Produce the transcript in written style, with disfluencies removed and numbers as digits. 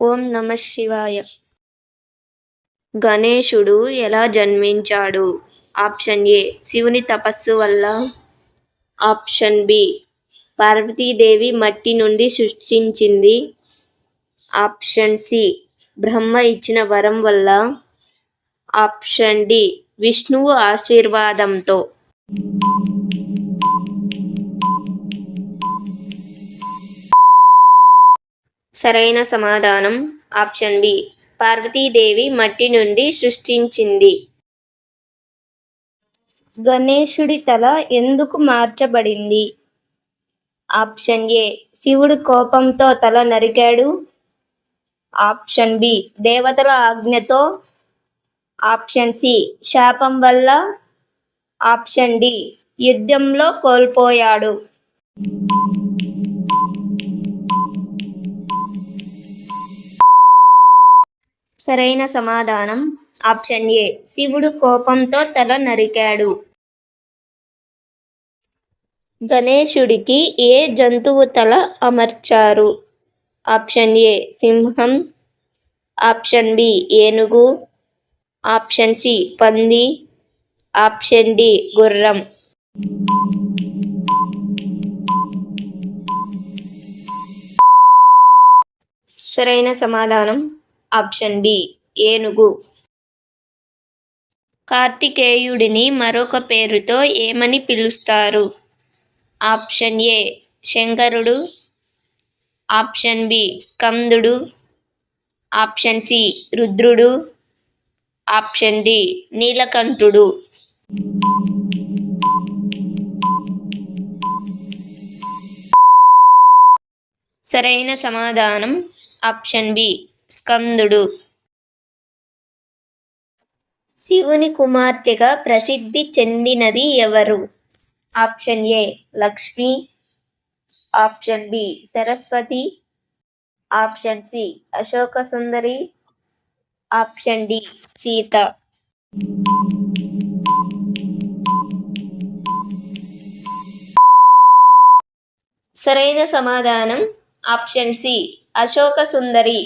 ఓం నమ శివాయ. గణేశుడు ఎలా జన్మించాడు? ఆప్షన్ ఏ శివుని తపస్సు వల్ల. ఆప్షన్ బి పార్వతీదేవి మట్టి నుండి సృష్టించింది. ఆప్షన్ సి బ్రహ్మ ఇచ్చిన వరం వల్ల. ఆప్షన్ డి విష్ణువు ఆశీర్వాదంతో. సరైన సమాధానం ఆప్షన్ బి పార్వతీదేవి మట్టి నుండి సృష్టించింది. గణేశుడి తల ఎందుకు మార్చబడింది? ఆప్షన్ ఏ శివుడు కోపంతో తల నరికాడు. ఆప్షన్ బి దేవతల ఆజ్ఞతో. ఆప్షన్ సి శాపం వల్ల. ఆప్షన్ డి యుద్ధంలో కోల్పోయాడు. సరైన సమాధానం ఆప్షన్ ఏ శివుడు కోపంతో తల నరికాడు. గణేశుడికి ఏ జంతువు తల అమర్చారు? ఆప్షన్ ఏ సింహం. ఆప్షన్ బి ఏనుగు. ఆప్షన్ సి పంది. ఆప్షన్ డి గుర్రం. సరైన సమాధానం ఆప్షన్ బి ఏనుగు. కార్తికేయుడిని మరొక పేరుతో ఏమని పిలుస్తారు? ఆప్షన్ ఏ శంకరుడు. ఆప్షన్ బి స్కందుడు. ఆప్షన్ సి రుద్రుడు. ఆప్షన్ డి నీలకంఠుడు. సరైన సమాధానం ఆప్షన్ బి స్కందుడు. శివుని కుమార్తెగా ప్రసిద్ధి చెందినది ఎవరు? Option A Lakshmi. Option B Saraswati. Option C Ashoka Sundari. Option D Sita. సరైన సమాధానం ఆప్షన్ సి అశోక సుందరి.